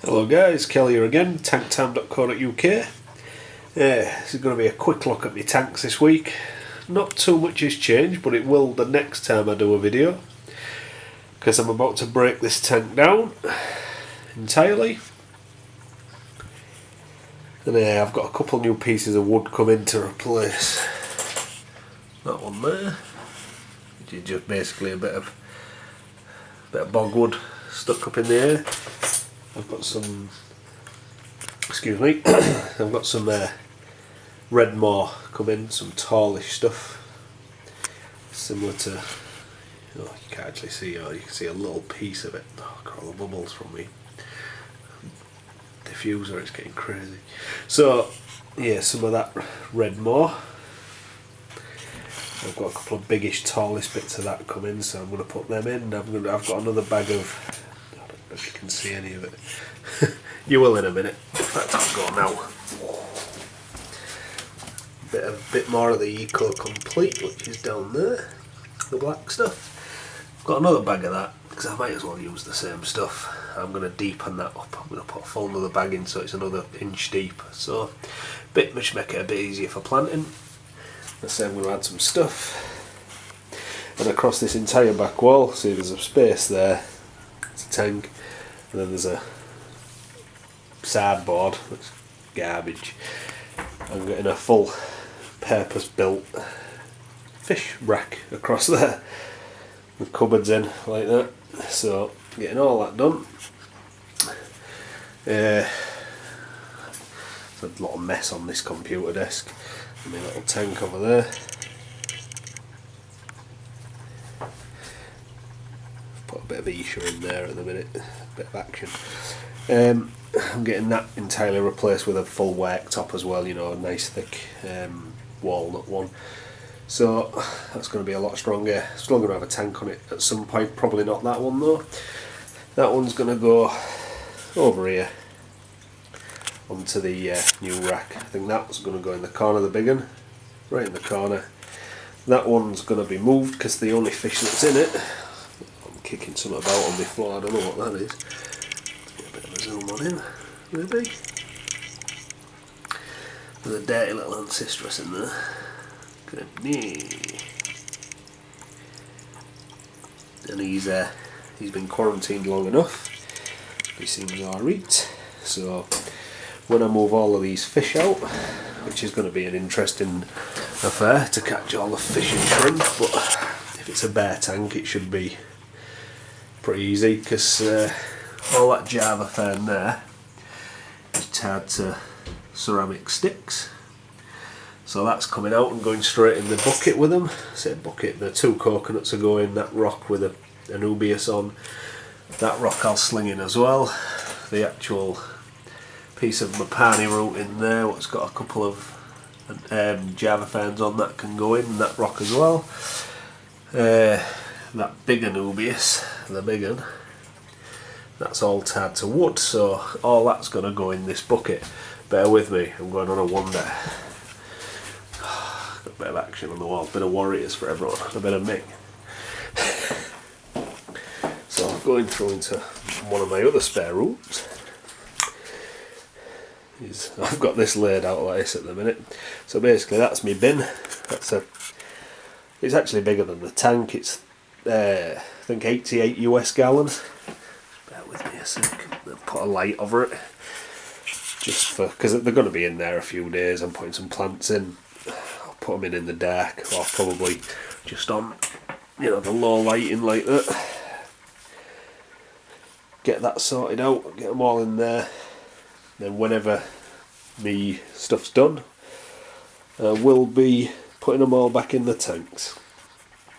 Hello guys, Kelly here again, tanktime.co.uk. This is going to be a quick look at my tanks this week. Not too much has changed, but it will the next time I do a video, because I'm about to break this tank down entirely. And I've got a couple new pieces of wood coming to replace that one there, which is just basically a bit of bogwood stuck up in the air. I've got some, excuse me, I've got some red moor coming, some tallish stuff, similar to, oh, you can't actually see, oh, you can see a little piece of it. Oh, I've got all the bubbles from me diffuser, it's getting crazy. So yeah, some of that red moor. I've got a couple of biggish tallish bits of that coming, so I'm going to put them in. I've got another bag of, I don't know if you can see any of it. You will in a minute. In fact, I'll go now. Bit more of the Eco Complete, which is down there, the black stuff. I've got another bag of that because I might as well use the same stuff. I'm going to deepen that up. I'm going to put a full another bag in, so it's another inch deep. So, which make it a bit easier for planting. I say I'm going to add some stuff, and across this entire back wall, see there's a space there, it's a tank, and then there's a sideboard, that's garbage. I'm getting a full purpose built fish rack across there, with cupboards in like that, so getting all that done. There's a lot of mess on this computer desk. My little tank over there. Put a bit of Isha in there at the minute, a bit of action. I'm getting that entirely replaced with a full worktop as well, you know, a nice thick walnut one. So that's going to be a lot stronger. Still going to have a tank on it at some point, probably not that one though. That one's going to go over here onto the new rack. I think that's going to go in the corner, the big one, right in the corner. That one's going to be moved because the only fish that's in it, I'm kicking something about on the floor, I don't know what that is. Get a bit of a zoom on him, maybe. There's a dirty little ancestress in there. Look at him. And he's been quarantined long enough. He seems alright. So when I move all of these fish out, which is going to be an interesting affair to catch all the fish and shrimp, but if it's a bare tank it should be pretty easy, because all that Java fern there is tied to ceramic sticks, so that's coming out and going straight in the bucket with them. Say bucket, the two coconuts are going, that rock with a Anubias on, that rock I'll sling in as well, the actual piece of Mapani root in there, what's got a couple of Java ferns on, that can go in that rock as well. That big Anubias, the big one, that's all tied to wood, so all that's going to go in this bucket. Bear with me, I'm going on a wander. Got a bit of action on the wall, a bit of warriors for everyone, a bit of Mick. So I'm going through into one of my other spare rooms. I've got this laid out like this at the minute. So basically that's my bin. It's actually bigger than the tank. It's I think 88 US gallons. Bear with me a sec. I'll put a light over it, just for, because they're going to be in there a few days. I'm putting some plants in. I'll put them in the dark, or probably just on, you know, the low lighting like that. Get that sorted out. Get them all in there. Then whenever me stuff's done, we'll be putting them all back in the tanks.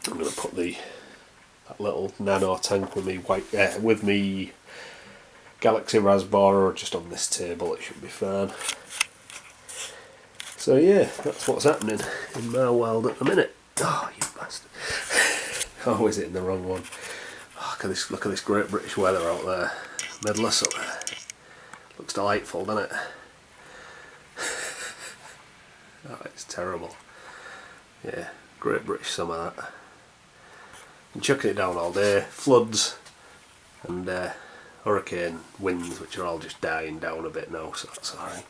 I'm going to put that little nano tank with me with me Galaxy Raspberry just on this table. It should be fine. So yeah, that's what's happening in my world at the minute. Oh, you bastard! Oh, is it in the wrong one? Oh, look at this great British weather out there. Midless up there. Looks delightful, doesn't it? Oh, it's terrible. Yeah, great British summer that. Been chucking it down all day, floods, and hurricane winds, which are all just dying down a bit now, so that's alright.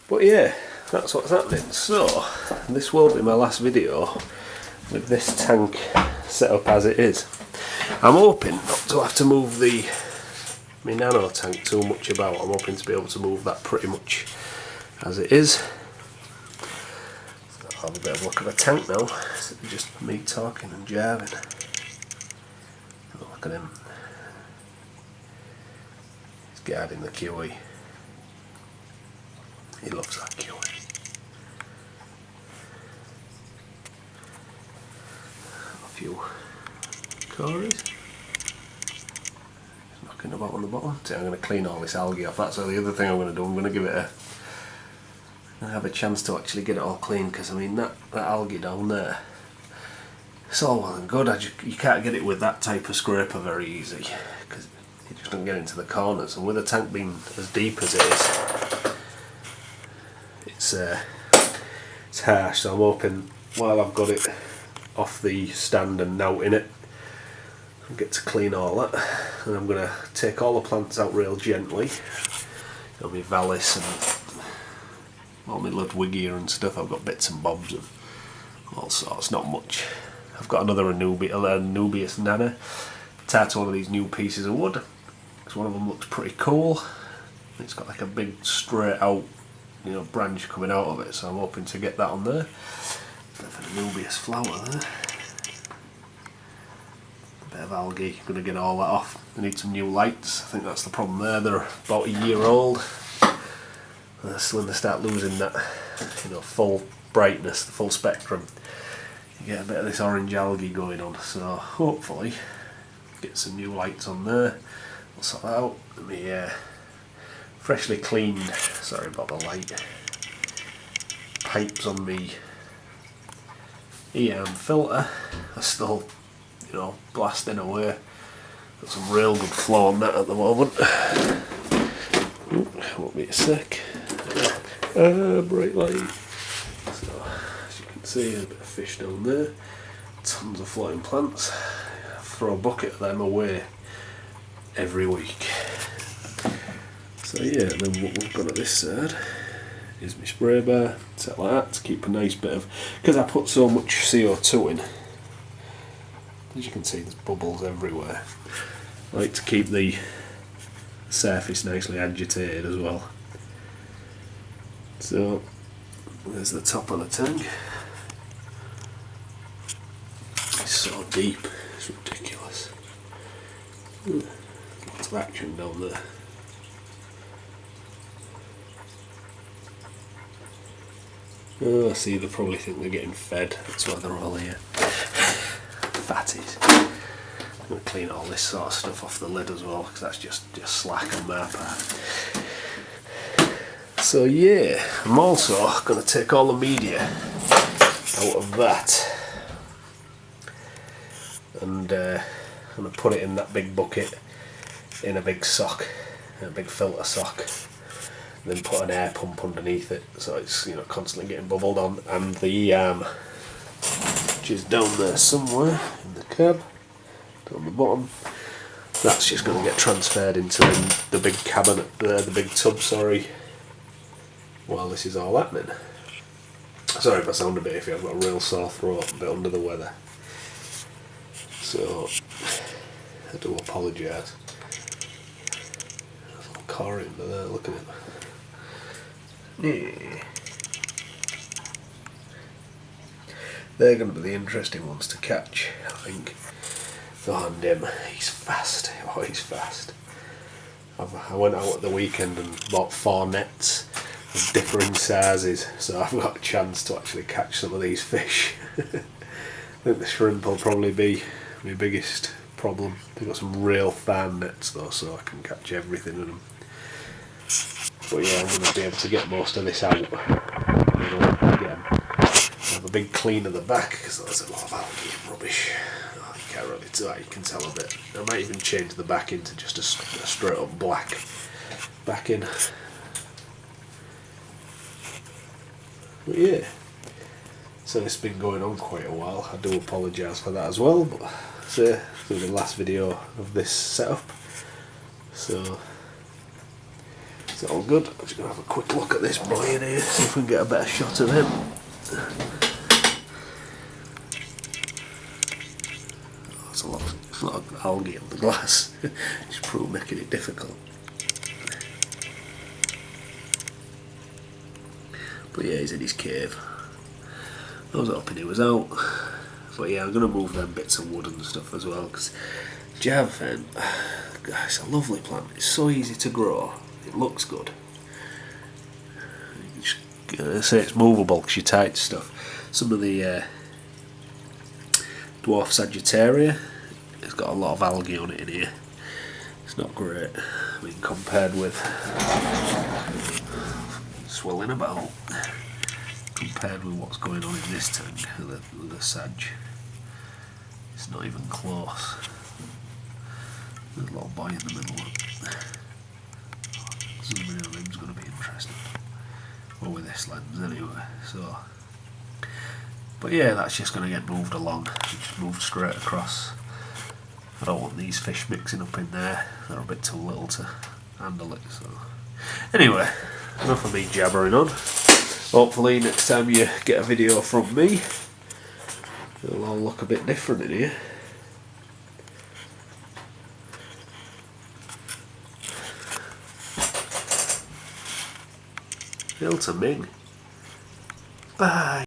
But yeah, that's what's happening. So this will be my last video with this tank set up as it is. I'm hoping not to have to move my nano tank too much about. I'm hoping to be able to move that pretty much as it is. So I'll have a bit of a look at the tank now. Instead of just me talking and jiving. Look at him. He's guarding the kiwi. He loves that kiwi. A few cories. Knocking about on the bottom. So I'm going to clean all this algae off. That's the other thing I'm going to do. I'm going to give it have a chance to actually get it all clean, because I mean that algae down there, it's all well and good. You can't get it with that type of scraper very easy, because you just don't get into the corners. And with the tank being as deep as it is, it's harsh. So I'm hoping while I've got it off the stand and now in it, I'll get to clean all that. And I'm going to take all the plants out real gently. There'll be Vallis and all my Ludwigia and stuff. I've got bits and bobs of all sorts, not much. I've got another Anubias Nana. Tattoo one of these new pieces of wood, because one of them looks pretty cool. It's got like a big straight out, branch coming out of it, so I'm hoping to get that on there. Bit of an Anubias flower there. A bit of algae, going to get all that off. I need some new lights. I think that's the problem there. They're about a year old. That's when they start losing that, full brightness, the full spectrum. You get a bit of this orange algae going on. So hopefully, get some new lights on there. We'll sort that out. Let me freshly cleaned. Sorry about the light. Pipes on me EM filter are still, blasting away. Got some real good flow on that at the moment. Won't be a sec. Bright light. So, as you can see, there's a bit of fish down there. Tons of floating plants. I throw a bucket of them away every week. So yeah, and then what we've got at this side is my spray bar, set like that, to keep a nice bit of, because I put so much CO2 in, as you can see there's bubbles everywhere. I like to keep the surface nicely agitated as well. So there's the top of the tank. It's so deep, it's ridiculous. Lots of action down there. Oh, I see, they probably think they're getting fed, that's why they're all here. Fatties. I'm going to clean all this sort of stuff off the lid as well, because that's just slack on their part. So yeah, I'm also going to take all the media out of that, and I'm going to put it in that big bucket in a big sock, a big filter sock. Then put an air pump underneath it, so it's constantly getting bubbled on, and the arm, which is down there somewhere in the cab, down the bottom, that's just going to get transferred into the big cabinet there, the big tub, sorry, while this is all happening. Sorry if I sound a bit iffy, I've got a real sore throat, a bit under the weather, so I do apologise. There's a little car under there, look at it. Yeah. They're going to be the interesting ones to catch, I think. Oh, and him, he's fast. Oh, he's fast. I went out at the weekend and bought 4 nets of differing sizes, so I've got a chance to actually catch some of these fish. I think the shrimp will probably be my biggest problem. They've got some real fine nets though, so I can catch everything in them. But yeah, I'm going to be able to get most of this out. Have a big clean of the back, because there's a lot of algae and rubbish. Oh, you can't really tell, you can tell a bit. I might even change the back into just a straight up black backing. But yeah, so it's been going on quite a while. I do apologise for that as well, but so this will be the last video of this setup. So yeah, I'm going to be able to get most of this out. I'm going to have a big clean of the back, because there's a lot of algae and rubbish. Oh, you can't really tell, you can tell a bit. I might even change the back into just a straight up black backing. But yeah, so it's been going on quite a while. I do apologise for that as well, but so this will be the last video of this setup. So it's all good. I'm just going to have a quick look at this boy in here, see if we can get a better shot of him. That's a lot of algae on the glass. It's probably making it difficult. But yeah, he's in his cave. I was hoping he was out. But yeah, I'm going to move them bits of wood and stuff as well, because Java, it's a lovely plant. It's so easy to grow. It looks good. I say it's movable because you tight stuff. Some of the dwarf Sagittaria, it's got a lot of algae on it in here. It's not great. I mean, compared with swelling about, compared with what's going on in this tank, the Sag, it's not even close. There's a little boy in the middle. Zooming in on him's going to be interesting. Well, with this lens anyway. So, but yeah, that's just going to get moved along. Just moved straight across. I don't want these fish mixing up in there. They're a bit too little to handle it. So, anyway, enough of me jabbering on. Hopefully next time you get a video from me, it'll all look a bit different in here. Hail to Ming. Bye.